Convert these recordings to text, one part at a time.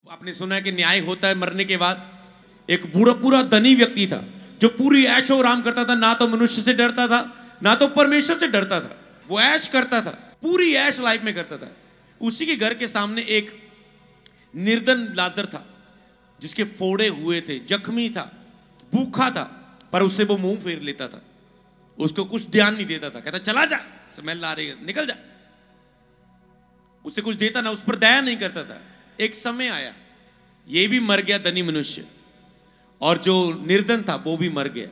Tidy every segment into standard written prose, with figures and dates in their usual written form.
आपने सुना है कि न्याय होता है मरने के बाद। एक बूढ़ा पूरा धनी व्यक्ति था जो पूरी ऐशो आराम करता था, ना तो मनुष्य से डरता था ना तो परमेश्वर से डरता था। वो ऐश करता था, पूरी ऐश लाइफ में करता था। उसी के घर के सामने एक निर्धन लाजर था जिसके फोड़े हुए थे, जख्मी था, भूखा था, पर उससे वो मुंह फेर लेता था। उसको कुछ ध्यान नहीं देता था, कहता चला जा, स्मेल आ रही है, निकल जा। उससे कुछ देता ना, उस पर दया नहीं करता था। एक समय आया, ये भी मर गया धनी मनुष्य, और जो निर्धन था वो भी मर गया।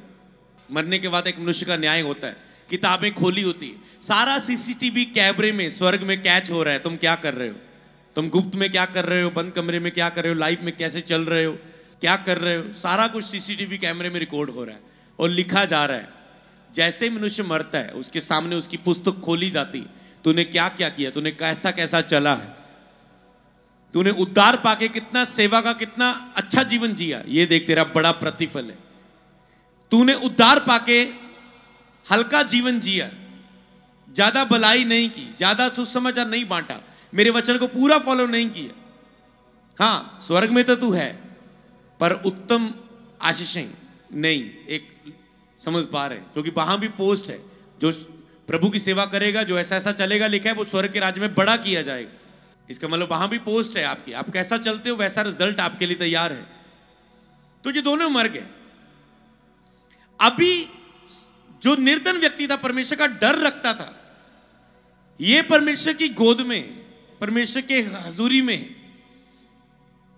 मरने के बाद एक मनुष्य का न्याय होता है, किताबें खोली होती है, सारा सीसीटीवी कैमरे में स्वर्ग में कैच हो रहा है। तुम क्या कर रहे हो, तुम गुप्त में क्या कर रहे हो, बंद कमरे में क्या कर रहे हो, लाइव में कैसे चल रहे हो, क्या कर रहे हो, सारा कुछ सीसीटीवी कैमरे में रिकॉर्ड हो रहा है और लिखा जा रहा है। जैसे ही मनुष्य मरता है उसके सामने उसकी पुस्तक खोली जाती है। तूने क्या क्या किया, तूने कैसा कैसा चला है, तूने उद्धार पाके कितना सेवा का कितना अच्छा जीवन जिया, ये देख तेरा बड़ा प्रतिफल है। तूने उद्धार पाके हल्का जीवन जिया, ज्यादा भलाई नहीं की, ज्यादा सुसमाचार नहीं बांटा, मेरे वचन को पूरा फॉलो नहीं किया। हाँ, स्वर्ग में तो तू है पर उत्तम आशीषें नहीं एक समझ पा रहे, क्योंकि वहां भी पोस्ट है, जो प्रभु की सेवा करेगा, जो ऐसा ऐसा चलेगा, लिखा है वो स्वर्ग के राज्य में बड़ा किया जाएगा। इसका मतलब वहां भी पोस्ट है आपकी, आप कैसा चलते हो वैसा रिजल्ट आपके लिए तैयार है। तो ये दोनों मर गए। अभी जो निर्धन व्यक्ति था, परमेश्वर का डर रखता था, ये परमेश्वर की गोद में, परमेश्वर के हजूरी में,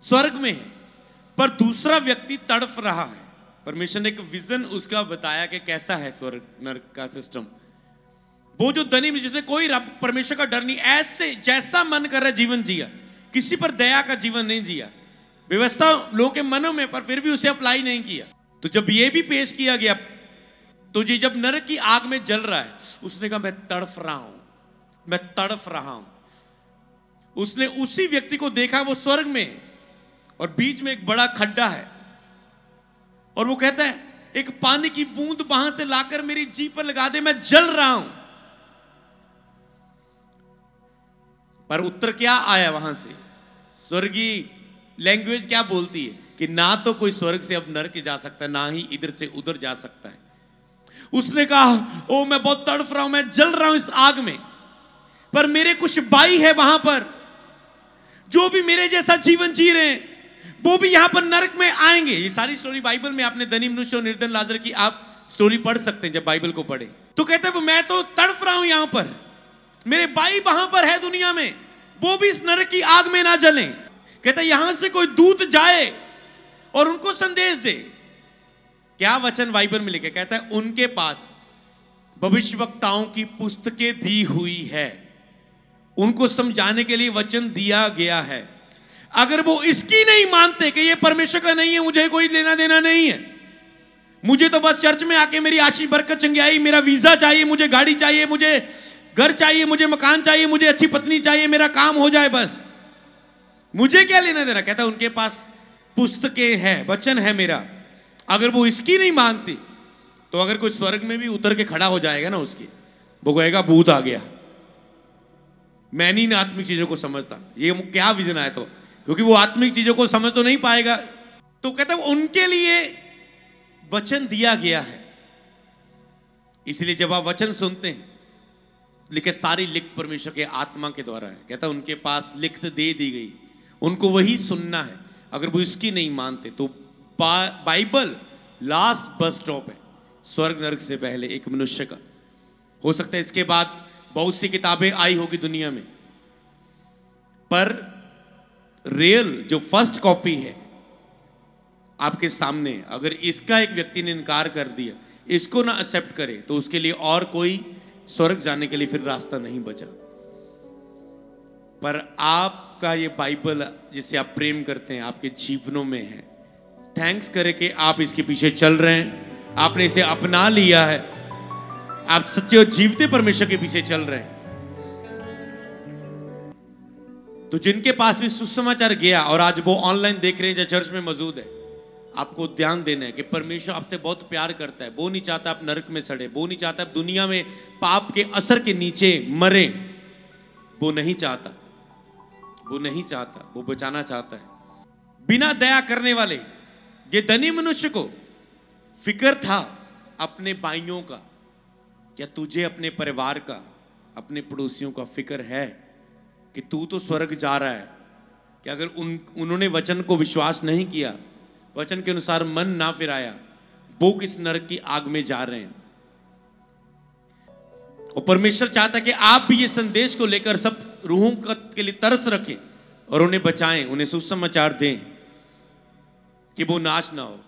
स्वर्ग में है, पर दूसरा व्यक्ति तड़फ रहा है। परमेश्वर ने एक विजन उसका बताया कि कैसा है स्वर्ग नरक का सिस्टम। वो जो धनी जिसने कोई परमेश्वर का डर नहीं, ऐसे जैसा मन कर रहा है जीवन जिया, किसी पर दया का जीवन नहीं जिया, व्यवस्था लोगों के मनों में, पर फिर भी उसे अप्लाई नहीं किया। तो जब ये भी पेश किया गया, तो ये जब नरक की आग में जल रहा है, उसने कहा मैं तड़फ रहा हूं, मैं तड़फ रहा हूं। उसने उसी व्यक्ति को देखा, वो स्वर्ग में, और बीच में एक बड़ा खड्डा है, और वो कहता है एक पानी की बूंद वहां से लाकर मेरी जीभ पर लगा दे, मैं जल रहा हूं। पर उत्तर क्या आया वहां से, स्वर्गीय लैंग्वेज क्या बोलती है कि ना तो कोई स्वर्ग से अब नरक जा सकता है, ना ही इधर से उधर जा सकता है। उसने कहा ओ मैं बहुत तड़फ रहा हूं, मैं जल रहा हूं इस आग में, पर मेरे कुछ भाई है वहां पर जो भी मेरे जैसा जीवन जी रहे हैं, वो भी यहां पर नरक में आएंगे। ये सारी स्टोरी बाइबल में, आपने धनी मनुष्य और निर्धन लाजर की आप स्टोरी पढ़ सकते हैं जब बाइबल को पढ़े। तो कहते हैं मैं तो तड़फ रहा हूं यहां पर, मेरे भाई वहां पर है दुनिया में, वो भी इस नरक की आग में ना जलें। कहता है यहां से कोई दूत जाए और उनको संदेश दे। क्या वचन बाइबल में लिखे, कहता है उनके पास भविष्यवक्ताओं की पुस्तकें दी हुई है, उनको समझाने के लिए वचन दिया गया है। अगर वो इसकी नहीं मानते कि ये परमेश्वर का नहीं है, मुझे कोई लेना देना नहीं है, मुझे तो बस चर्च में आके मेरी आशीष बरकत चंगियाई, मेरा वीजा चाहिए, मुझे गाड़ी चाहिए, मुझे घर चाहिए, मुझे मकान चाहिए, मुझे अच्छी पत्नी चाहिए, मेरा काम हो जाए बस, मुझे क्या लेना देना। कहता है उनके पास पुस्तकें हैं, वचन है मेरा। अगर वो इसकी नहीं मानती, तो अगर कोई स्वर्ग में भी उतर के खड़ा हो जाएगा ना उसकी, वो कहेगा भूत आ गया, मैं नहीं ना आत्मिक चीजों को समझता। ये क्या विजन आया, तो क्योंकि वो आत्मिक चीजों को समझ तो नहीं पाएगा। तो कहता है उनके लिए वचन दिया गया है। इसलिए जब आप वचन सुनते हैं, लिखे सारी लिखत परमेश्वर के आत्मा के द्वारा है। कहता है उनके पास लिखत दे दी गई, उनको वही सुनना है। अगर वो इसकी नहीं मानते, तो बाइबल लास्ट बस स्टॉप है स्वर्ग नरक से पहले एक मनुष्य का। हो सकता है इसके बाद बहुत सी किताबें आई होगी दुनिया में, पर रियल जो फर्स्ट कॉपी है आपके सामने, अगर इसका एक व्यक्ति ने इनकार कर दिया, इसको ना एक्सेप्ट करे, तो उसके लिए और कोई स्वर्ग जाने के लिए फिर रास्ता नहीं बचा। पर आपका ये बाइबल जिसे आप प्रेम करते हैं, आपके जीवनों में है। थैंक्स करें कि आप इसके पीछे चल रहे हैं, आपने इसे अपना लिया है, आप सच्चे और जीवते परमेश्वर के पीछे चल रहे हैं। तो जिनके पास भी सुसमाचार गया और आज वो ऑनलाइन देख रहे हैं या चर्च में मौजूद है, आपको ध्यान देना है कि परमेश्वर आपसे बहुत प्यार करता है। वो नहीं चाहता आप नरक में सड़े, वो नहीं चाहता आप दुनिया में पाप के असर के नीचे मरे, वो नहीं चाहता, वो नहीं चाहता, वो बचाना चाहता है। बिना दया करने वाले। ये धनी मनुष्य को फिक्र था अपने भाइयों का। क्या तुझे अपने परिवार का, अपने पड़ोसियों का फिक्र है कि तू तो स्वर्ग जा रहा है, कि अगर उन्होंने वचन को विश्वास नहीं किया, वचन के अनुसार मन ना फिराया, वो किस नरक की आग में जा रहे हैं। और परमेश्वर चाहता है कि आप भी ये संदेश को लेकर सब रूहों के लिए तरस रखें और उन्हें बचाएं, उन्हें सुसमाचार दें कि वो नाश ना हो।